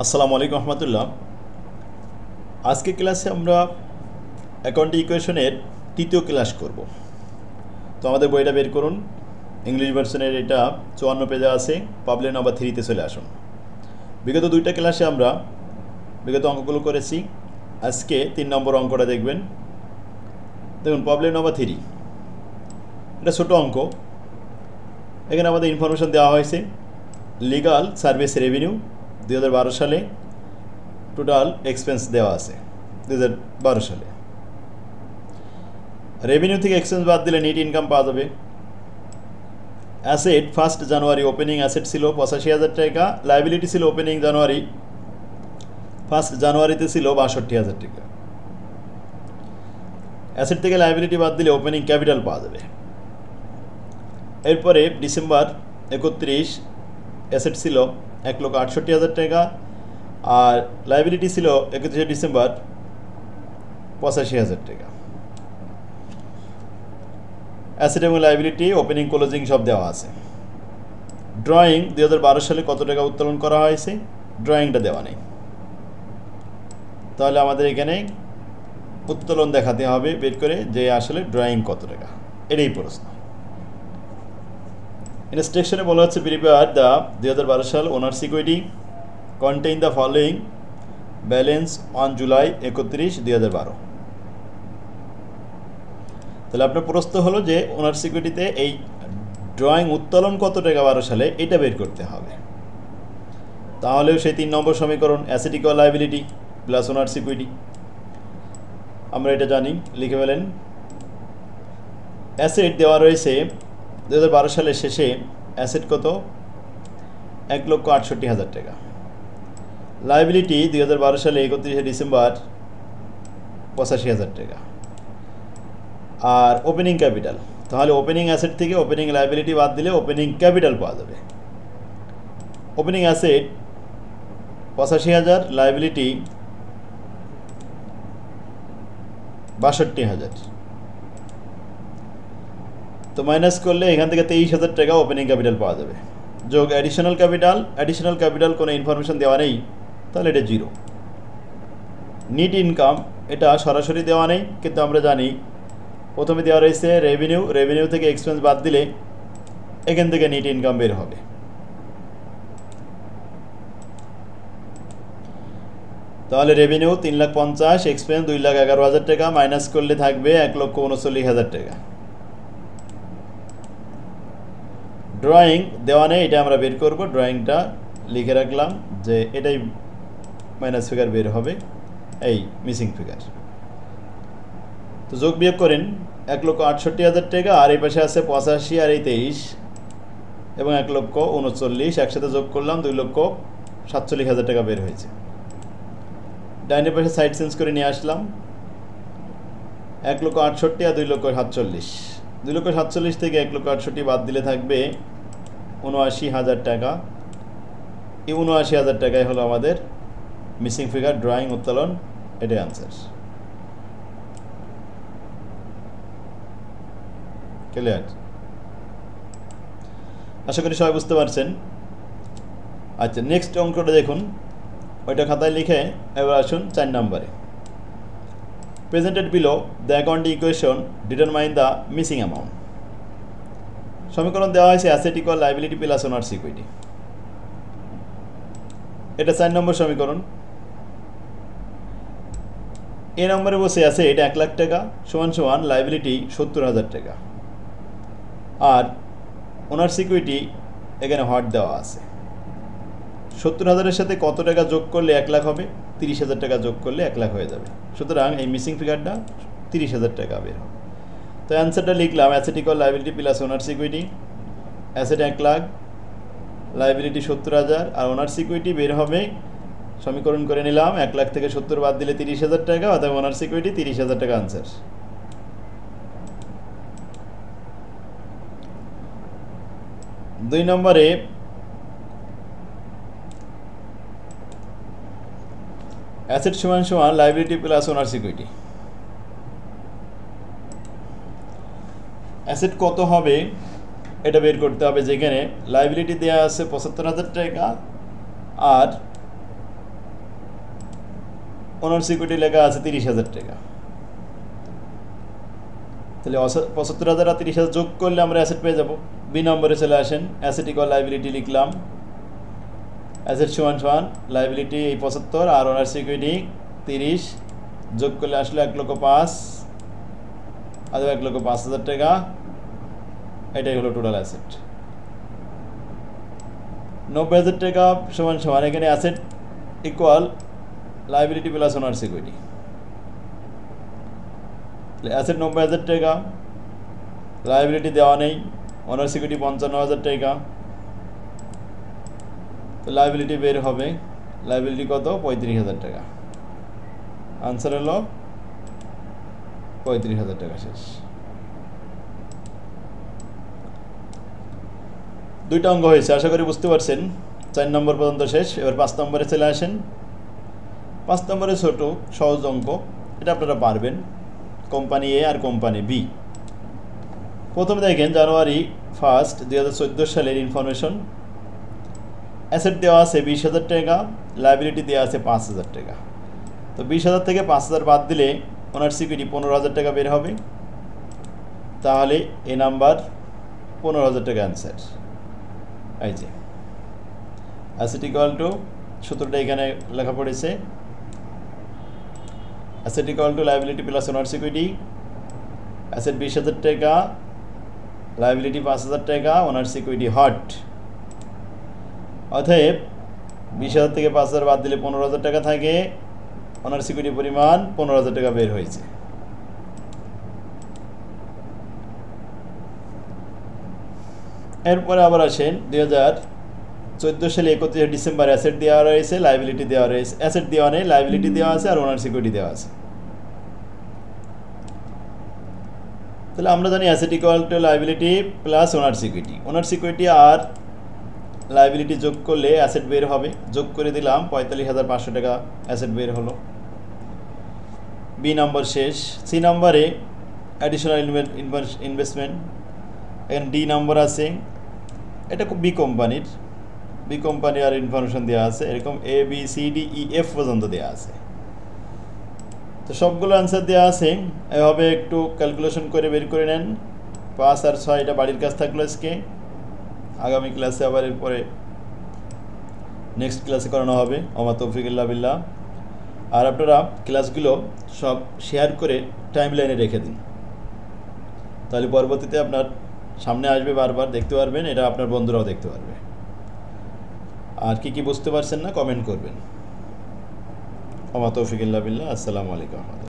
আসসালামু আলাইকুম রহমতুল্লাহ। আজকে ক্লাসে আমরা অ্যাকাউন্টিং ইকুয়েশনের তৃতীয় ক্লাস করব। তো আমাদের বইটা বের করুন, ইংলিশ ভার্সনের এটা 54 পেজে আছে। প্রবলেম নাম্বার 3-তে চলে আসুন। বিগত দুইটা ক্লাসে আমরা বিগত অঙ্কগুলো করেছি। আজকে 3 নম্বর অঙ্কটা দেখবেন। দেখুন প্রবলেম নাম্বার 3, এটা ছোটো অঙ্ক। এখানে আমাদের ইনফরমেশন দেওয়া হয়েছে লিগাল সার্ভিস রেভিনিউ 2012 সালে, টোটাল এক্সপেন্স দেওয়া আছে 2012 সালে। রেভিনিউ থেকে এক্সপেন্স বাদ দিলে নেট ইনকাম পাওয়া যাবে। অ্যাসেট 1 জানুয়ারি ওপেনিং অ্যাসেট ছিল 85,000 টাকা, লাইবিলিটি ছিল ওপেনিং জানুয়ারি 1 জানুয়ারিতে ছিল 62,000 টাকা। অ্যাসেট থেকে লাইবিলিটি বাদ দিলে ওপেনিং ক্যাপিটাল পাওয়া যাবে। এরপরে ডিসেম্বর 31 অ্যাসেট ছিল 1,68,000 টাকা, আর লাইবিলিটি ছিল 31 ডিসেম্বর 85,000 টাকা। অ্যাসেট এবং লাইবিলিটি ওপেনিং ক্লোজিং সব দেওয়া আছে। ড্রয়িং 2012 সালে কত টাকা উত্তোলন করা হয়েছে, ড্রয়িংটা দেওয়া নেই। তাহলে আমাদের এখানে উত্তোলন দেখাতে হবে বের করে যে আসলে ড্রয়িং কত টাকা, এটাই প্রশ্ন। ইনস্ট্রাকশনে বলা হচ্ছে প্রিপেয়ার দ্য 2012 সাল owners equity contain the following balance on July 31, 2012। তাহলে আপনার প্রশ্ন হলো যে ওনার্স ইকুইটিতে এই ড্রয়িং উত্তোলন কত টাকা 12 সালে এটা বের করতে হবে। তাহলেও সেই 3 নম্বর সমীকরণ asset equal liability plus owners equity, আমরা এটা জানি, লিখে ফেলেন। অ্যাসেট দেওয়া রয়েছে 2012 সালের শেষে অ্যাসেট কত, 1,68,000 টাকা। লাইবিলিটি 2012 সালে 31 ডিসেম্বর 85,000 টাকা। আর ওপেনিং ক্যাপিটাল, তাহলে ওপেনিং অ্যাসেট থেকে ওপেনিং লাইবিলিটি বাদ দিলে ওপেনিং ক্যাপিটাল পাওয়া যাবে। Opening asset 85,000, liability 62,000। তো মাইনাস করলে এখান থেকে 23,000 টাকা ওপেনিং ক্যাপিটাল পাওয়া যাবে। যোগ অ্যাডিশনাল ক্যাপিটাল কোনো ইনফরমেশন দেওয়া নেই, তাহলে এটা 0। নেট ইনকাম এটা সরাসরি দেওয়া নেই, কিন্তু আমরা জানি প্রথমে দেওয়া রয়েছে রেভিনিউ থেকে এক্সপেন্স বাদ দিলে এখান থেকে নেট ইনকাম বের হবে। তাহলে রেভিনিউ 3,50,000, এক্সপেন্স 2,11,000 টাকা, মাইনাস করলে থাকবে 1,39,000 টাকা। ড্রয়িং দেওয়া নেই, এটা আমরা বের করব। ড্রয়িংটা লিখে রাখলাম যে এটাই মাইনাস ফিগার বের হবে, এই মিসিং ফিগার। তো যোগ বিয়োগ করেন 1,68,000 টাকা, আর এই পাশে আছে 85 আর এই 23 এবং 1,39,000 একসাথে যোগ করলাম 2,47,000 টাকা বের হয়েছে। ডাইনের পাশে সাইড চেঞ্জ করে নিয়ে আসলাম 1,68,000 আর 2,47,000। 2,47,000 থেকে 1,68,000 বাদ দিলে থাকবে 79,000 টাকা। এই 79,000 টাকাই হলো আমাদের মিসিং ফিগার, ড্রয়িং উত্তোলন, এটাই আনসার। ক্লিয়ার? আশা করি সবাই বুঝতে পারছেন। আচ্ছা, নেক্সট অঙ্কটা দেখুন, ওইটা খাতায় লিখে এবার আসুন 4 নম্বরে। Presented below the accounting equation determine the missing amount. সমীকরণ দেওয়া হয়েছে asset equal liability plus owners equity. এটা 4 নম্বর সমীকরণ। এ নম্বরে বসে আছে এটা 1,00,000 টাকা সমান লাইবিলিটি 70,000 টাকা, আর ওনার্স ইকুইটি এখানে হট দেওয়া আছে। 70,000-এর সাথে কত টাকা যোগ করলে 1,00,000 হবে, 30,000 টাকা যোগ করলে 1,00,000 হয়ে যাবে। সুতরাং এই মিসিং ফিগারটা 30,000 টাকা বের হবে। তো অ্যান্সারটা লিখলাম asset equal liability plus owners equity. Asset 1,00,000, liability 70,000, আর ওনার্স ইকুইটি বের হবে, সমীকরণ করে নিলাম 1,00,000 থেকে 70 বাদ দিলে 30,000 টাকা, অর্থাৎ ওনার্স ইকুইটি 30,000 টাকা আনসার। দুই নম্বরে অ্যাসেট সমান liability plus owners equity. Asset কত হবে এটা বের করতে হবে, যেখানে লাইবিলিটি দেওয়া আছে 75,000 টাকা আর ওনার্স ইকুইটি লেখা আছে 30,000 টাকা। তাহলে 75,000 আর 30,000 যোগ করলে আমরা অ্যাসেট পেয়ে যাব। বি নম্বরে চলে আসেন, অ্যাসেট ইকুয়াল লাইবিলিটি লিখলাম। অ্যাসেট সমান সমান লাইবিলিটি এই 75 আর ওনার্স ইকুইটি 30, যোগ করলে আসলে 1,05,000 আর 1,05,000 টাকা। এটাই হলো টোটাল অ্যাসেট। 90,000 টাকা সমান সমান এখানে asset equal liability plus owners equity. Asset 90,000 টাকা, লাইবিলিটি দেওয়া নেই, ওনার্স ইকুইটি 55,000 টাকা। তো লাইবিলিটি বের হবে, লাইবিলিটি কত? 35,000 টাকা। আনসার হলো 35,000 টাকা। শেষ। দুইটা অঙ্ক হয়েছে, আশা করি বুঝতে পারছেন। 4 নম্বর পর্যন্ত শেষ। এবার 5 নম্বরে চলে আসেন। 5 নম্বরে ছোট সহজ অঙ্ক, এটা আপনারা পারবেন। কোম্পানি এ আর কোম্পানি বি। প্রথমে দেখেন জানুয়ারি 1, 2014 সালের ইনফরমেশন। অ্যাসেট দেওয়া আছে 20,000 টাকা, লাইবিলিটি দেওয়া আছে 5,000 টাকা। তো 20,000 থেকে 5,000 বাদ দিলে ওনার্স ইকুইটি 15,000 টাকা বের হবে। তাহলে এ নাম্বার 15,000 টাকা অ্যান্সার। এই যে অ্যাসেট ইকুয়াল টু, সূত্রটা এখানে লেখা পড়েছে, asset equal to liability plus owners equity. Asset 20,000 টাকা, লাইবিলিটি 5,000 টাকা, ওনার্স ইকুইটি হট। অতএব 20,000 থেকে 5,000 বাদ দিলে 15,000 টাকা থাকে। ওনার্স ইকুইটি পরিমাণ 15,000 টাকা বের হয়েছে। এরপরে আবার আসেন 2014 সালে 31 ডিসেম্বর অ্যাসেট দেওয়া রয়েছে, লাইবিলিটি দেওয়া রয়েছে। অ্যাসেট দেওয়া নেই, লাইবিলিটি দেওয়া আছে আর ওনার্স ইকুইটি দেওয়া আছে। তাহলে আমরা জানি asset equal to liability plus owners equity. Owners equity আর লাইবিলিটি যোগ করলে অ্যাসেট বের হবে। যোগ করে দিলাম, 45,500 টাকা অ্যাসেট বের হলো। বি নম্বর শেষ। সি নম্বরে অ্যাডিশনাল ইনভেস্টমেন্ট। এখানে ডি নম্বর আছে, এটা বি কোম্পানির। বি কোম্পানি আর ইনফরমেশন দেওয়া আছে, এরকম A B C D E F পর্যন্ত দেওয়া আছে। তো সবগুলো অ্যান্সার দেওয়া আছে, এভাবে একটু ক্যালকুলেশন করে বের করে নেন। 5 আর 6 এটা বাড়ির কাজ থাকলো আজকে। আগামী ক্লাসে আবার এরপরে নেক্সট ক্লাসে করানো হবে। ওমা তৌফিক ইল্লা বিল্লাহ। আর আপনারা ক্লাসগুলো সব শেয়ার করে টাইম লাইনে রেখে দিন, তাহলে পরবর্তীতে আপনার সামনে আসবে, বারবার দেখতে পারবেন, এটা আপনার বন্ধুরাও দেখতে পারবে। আর কি বুঝতে পারছেন না কমেন্ট করবেন। ওমা তৌফিক ইল্লা বিল্লাহ। আসসালামু আলাইকুম।